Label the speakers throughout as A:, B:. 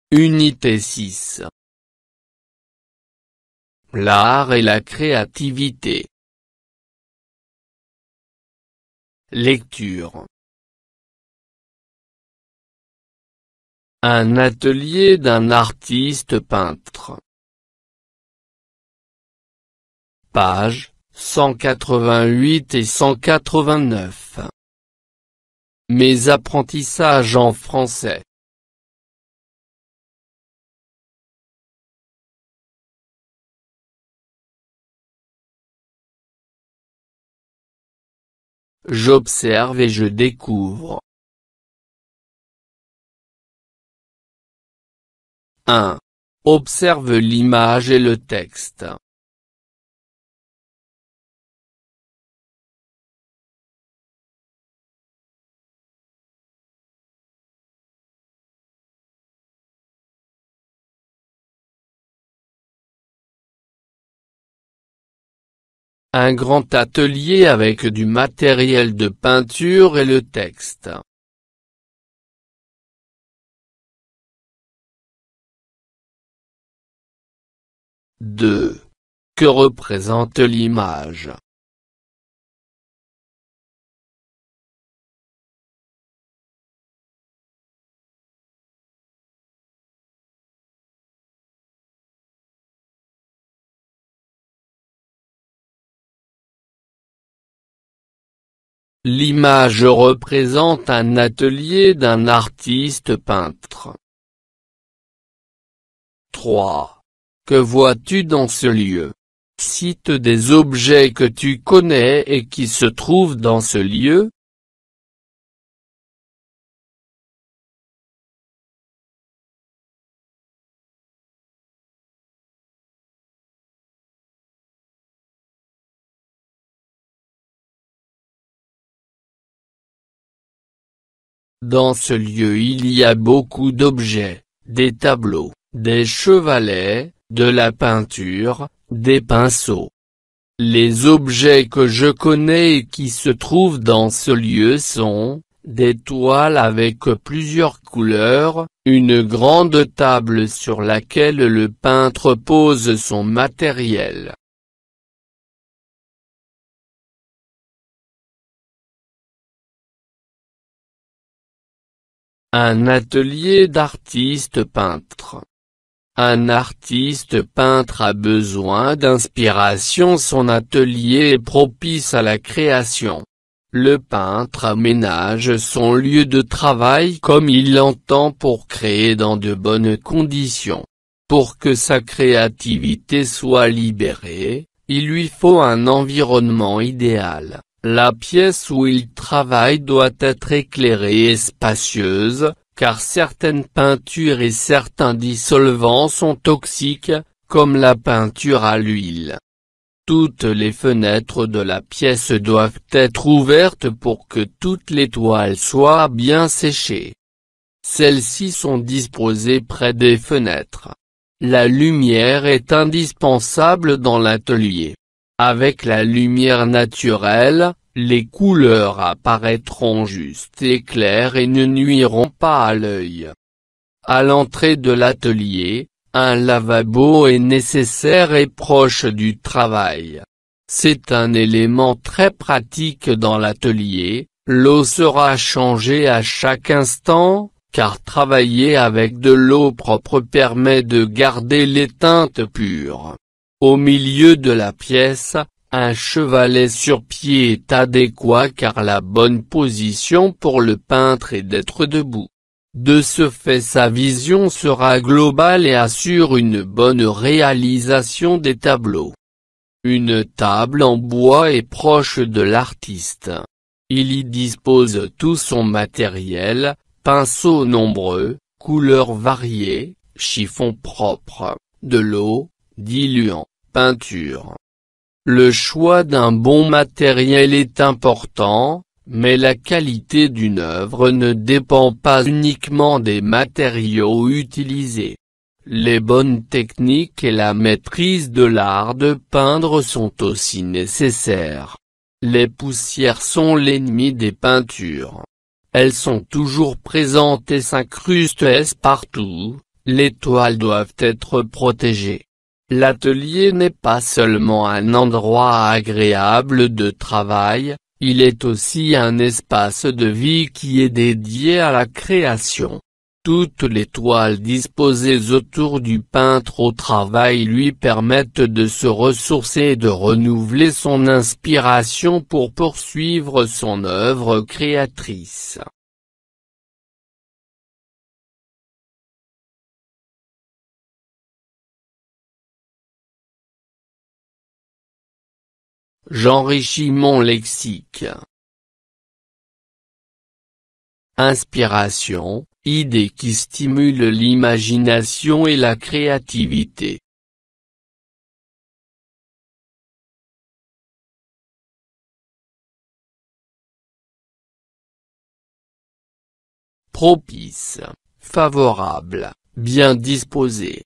A: Unité 6. L'art et la créativité. Lecture. Un atelier d'un artiste peintre. Pages 188 et 189. Mes apprentissages en français. J'observe et je découvre. 1. Observe l'image et le texte. Un grand atelier avec du matériel de peinture et le texte. 2. Que représente l'image? L'image représente un atelier d'un artiste peintre. 3. Que vois-tu dans ce lieu? Cite des objets que tu connais et qui se trouvent dans ce lieu. Dans ce lieu il y a beaucoup d'objets, des tableaux, des chevalets, de la peinture, des pinceaux. Les objets que je connais et qui se trouvent dans ce lieu sont, des toiles avec plusieurs couleurs, une grande table sur laquelle le peintre pose son matériel. Un atelier d'artiste peintre. Un artiste peintre a besoin d'inspiration. Son atelier est propice à la création. Le peintre aménage son lieu de travail comme il l'entend pour créer dans de bonnes conditions. Pour que sa créativité soit libérée, il lui faut un environnement idéal. La pièce où il travaille doit être éclairée et spacieuse, car certaines peintures et certains dissolvants sont toxiques, comme la peinture à l'huile. Toutes les fenêtres de la pièce doivent être ouvertes pour que toutes les toiles soient bien séchées. Celles-ci sont disposées près des fenêtres. La lumière est indispensable dans l'atelier. Avec la lumière naturelle, les couleurs apparaîtront justes et claires et ne nuiront pas à l'œil. À l'entrée de l'atelier, un lavabo est nécessaire et proche du travail. C'est un élément très pratique dans l'atelier. L'eau sera changée à chaque instant, car travailler avec de l'eau propre permet de garder les teintes pures. Au milieu de la pièce, un chevalet sur pied est adéquat car la bonne position pour le peintre est d'être debout. De ce fait sa vision sera globale et assure une bonne réalisation des tableaux. Une table en bois est proche de l'artiste. Il y dispose tout son matériel, pinceaux nombreux, couleurs variées, chiffons propres, de l'eau, diluant, peinture. Le choix d'un bon matériel est important, mais la qualité d'une œuvre ne dépend pas uniquement des matériaux utilisés. Les bonnes techniques et la maîtrise de l'art de peindre sont aussi nécessaires. Les poussières sont l'ennemi des peintures. Elles sont toujours présentes et s'incrustent partout. Les toiles doivent être protégées. L'atelier n'est pas seulement un endroit agréable de travail, il est aussi un espace de vie qui est dédié à la création. Toutes les toiles disposées autour du peintre au travail lui permettent de se ressourcer et de renouveler son inspiration pour poursuivre son œuvre créatrice. J'enrichis mon lexique. Inspiration, idée qui stimule l'imagination et la créativité. Propice, favorable, bien disposé.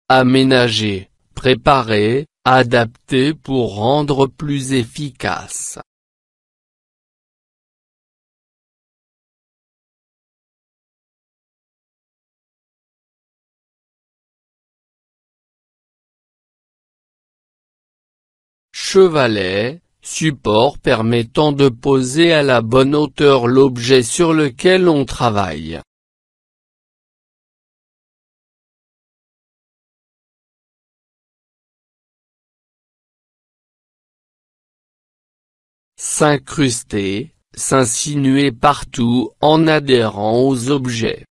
A: Aménager, préparer, adapter pour rendre plus efficace. Chevalet, support permettant de poser à la bonne hauteur l'objet sur lequel on travaille. S'incruster, s'insinuer partout en adhérant aux objets.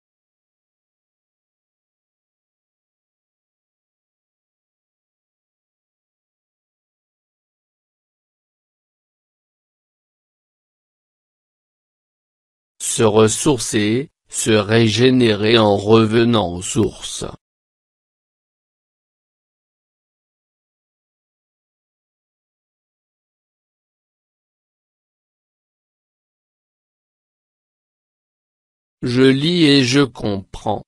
A: Se ressourcer, se régénérer en revenant aux sources. Je lis et je comprends.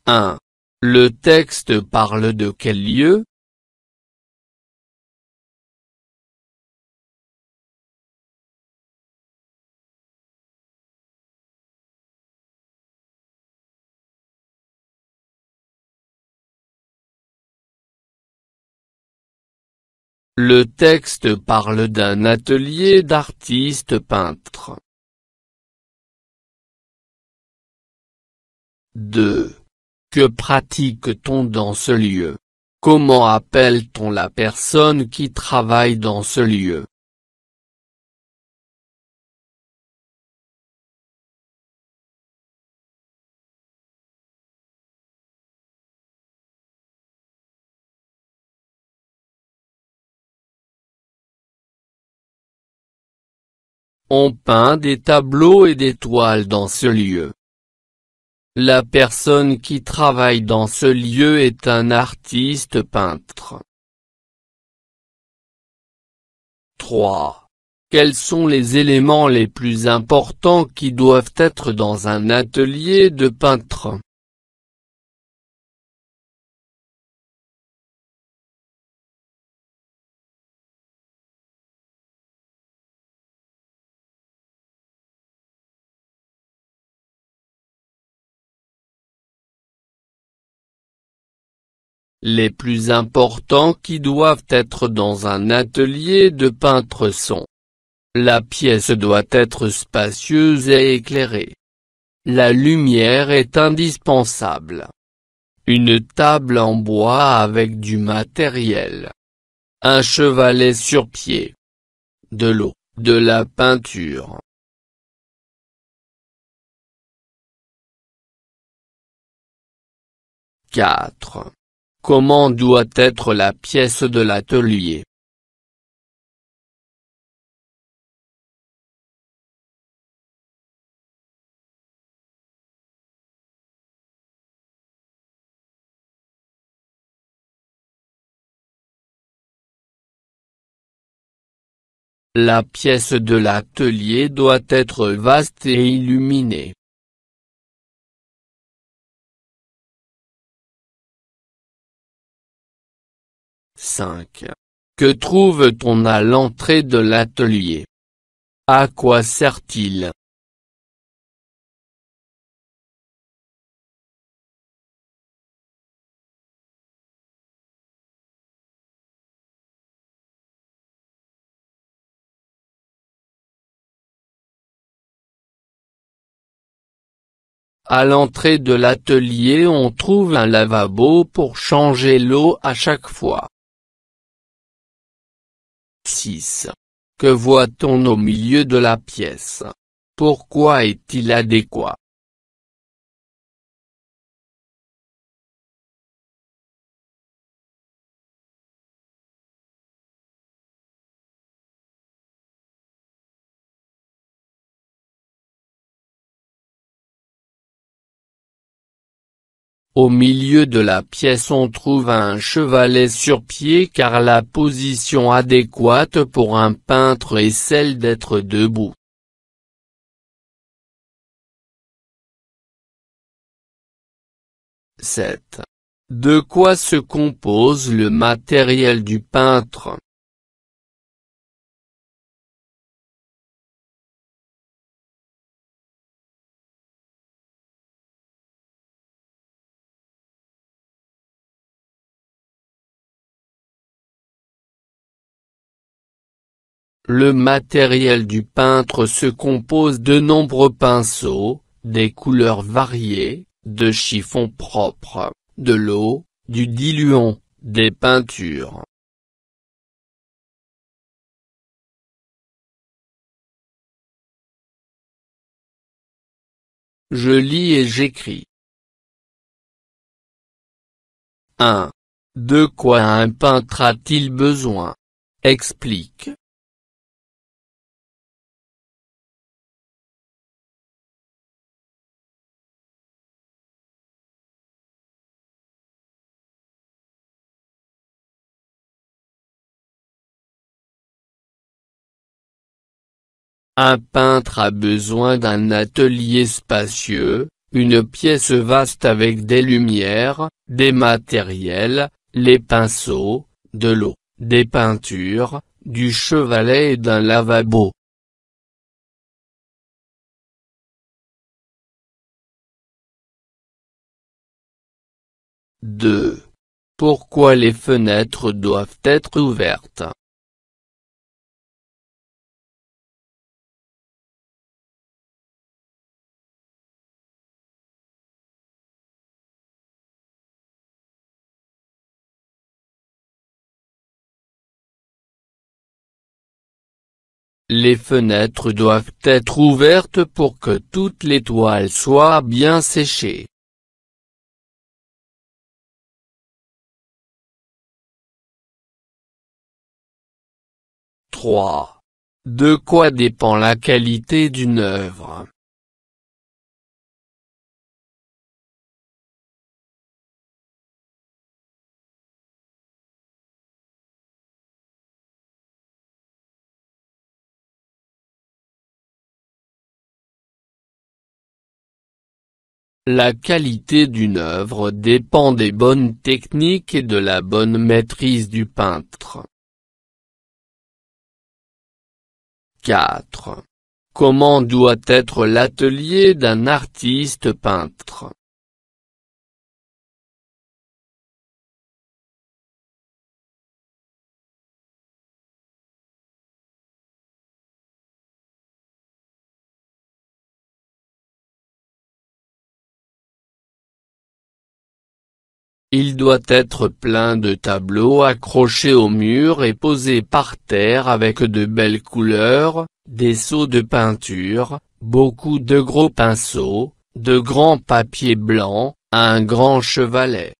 A: 1. Le texte parle de quel lieu? Le texte parle d'un atelier d'artiste peintre. 2. Que pratique-t-on dans ce lieu? Comment appelle-t-on la personne qui travaille dans ce lieu? On peint des tableaux et des toiles dans ce lieu. La personne qui travaille dans ce lieu est un artiste peintre. 3. Quels sont les éléments les plus importants qui doivent être dans un atelier de peintre? Les plus importants qui doivent être dans un atelier de peintre sont: la pièce doit être spacieuse et éclairée. La lumière est indispensable. Une table en bois avec du matériel. Un chevalet sur pied. De l'eau, de la peinture. 4. Comment doit être la pièce de l'atelier? La pièce de l'atelier doit être vaste et illuminée. 5. Que trouve-t-on à l'entrée de l'atelier? À quoi sert-il? À l'entrée de l'atelier on trouve un lavabo pour changer l'eau à chaque fois. 6. Que voit-on au milieu de la pièce? Pourquoi est-il adéquat? Au milieu de la pièce on trouve un chevalet sur pied car la position adéquate pour un peintre est celle d'être debout. 7. De quoi se compose le matériel du peintre? Le matériel du peintre se compose de nombreux pinceaux, des couleurs variées, de chiffons propres, de l'eau, du diluant, des peintures. Je lis et j'écris. 1. De quoi un peintre a-t-il besoin? Explique. Un peintre a besoin d'un atelier spacieux, une pièce vaste avec des lumières, des matériels, les pinceaux, de l'eau, des peintures, du chevalet et d'un lavabo. « 2. Pourquoi les fenêtres doivent être ouvertes? Les fenêtres doivent être ouvertes pour que toutes les toiles soient bien séchées. 3. De quoi dépend la qualité d'une œuvre? La qualité d'une œuvre dépend des bonnes techniques et de la bonne maîtrise du peintre. 4. Comment doit être l'atelier d'un artiste peintre? Il doit être plein de tableaux accrochés au mur et posés par terre avec de belles couleurs, des seaux de peinture, beaucoup de gros pinceaux, de grands papiers blancs, un grand chevalet.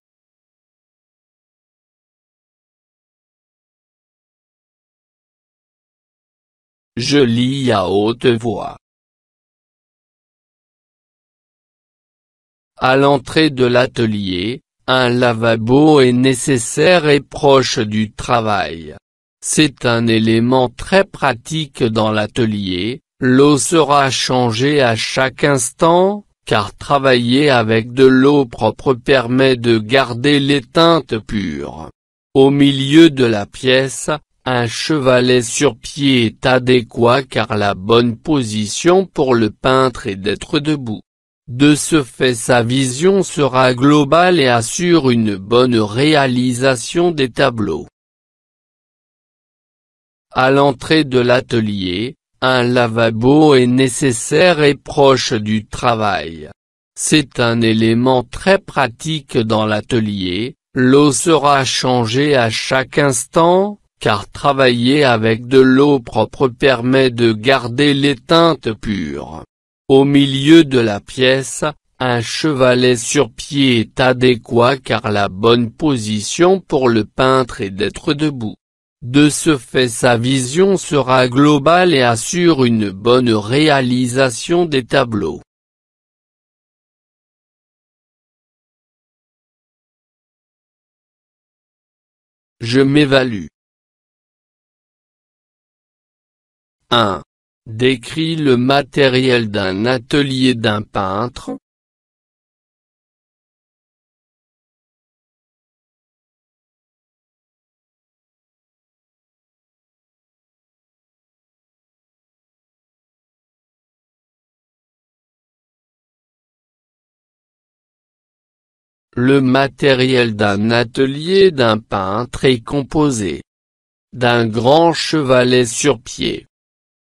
A: Je lis à haute voix. À l'entrée de l'atelier, un lavabo est nécessaire et proche du travail. C'est un élément très pratique dans l'atelier. L'eau sera changée à chaque instant, car travailler avec de l'eau propre permet de garder les teintes pures. Au milieu de la pièce, un chevalet sur pied est adéquat car la bonne position pour le peintre est d'être debout. De ce fait, sa vision sera globale et assure une bonne réalisation des tableaux. À l'entrée de l'atelier, un lavabo est nécessaire et proche du travail. C'est un élément très pratique dans l'atelier. L'eau sera changée à chaque instant, car travailler avec de l'eau propre permet de garder les teintes pures. Au milieu de la pièce, un chevalet sur pied est adéquat car la bonne position pour le peintre est d'être debout. De ce fait, sa vision sera globale et assure une bonne réalisation des tableaux. Je m'évalue. 1. Décris le matériel d'un atelier d'un peintre. Le matériel d'un atelier d'un peintre est composé d'un grand chevalet sur pied,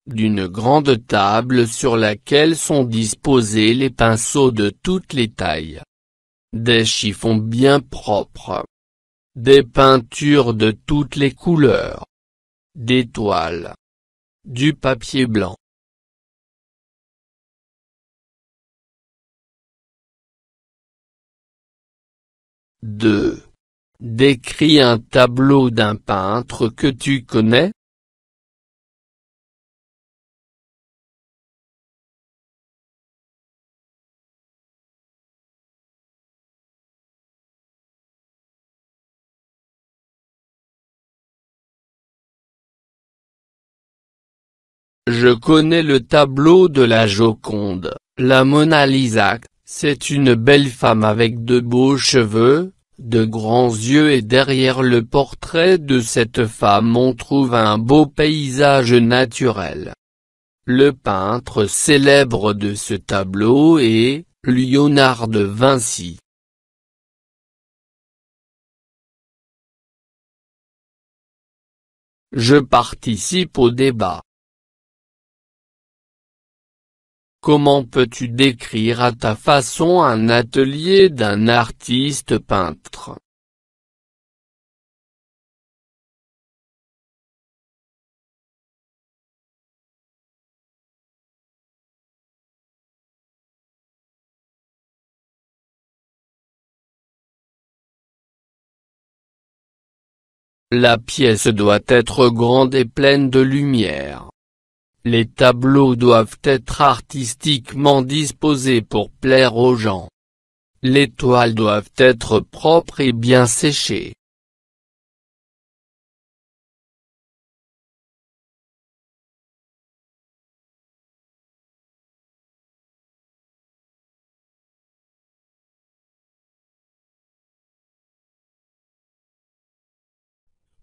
A: d'une grande table sur laquelle sont disposés les pinceaux de toutes les tailles, des chiffons bien propres, des peintures de toutes les couleurs, des toiles, du papier blanc. 2. Décris un tableau d'un peintre que tu connais. Je connais le tableau de la Joconde, la Mona Lisa. C'est une belle femme avec de beaux cheveux, de grands yeux et derrière le portrait de cette femme on trouve un beau paysage naturel. Le peintre célèbre de ce tableau est Léonard de Vinci. Je participe au débat. Comment peux-tu décrire à ta façon un atelier d'un artiste peintre? La pièce doit être grande et pleine de lumière. Les tableaux doivent être artistiquement disposés pour plaire aux gens. Les toiles doivent être propres et bien séchées.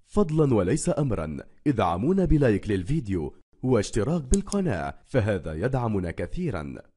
B: فضلا وليس أمرا ادعمونا بلايك للفيديو واشتراك بالقناة، فهذا يدعمنا كثيرا.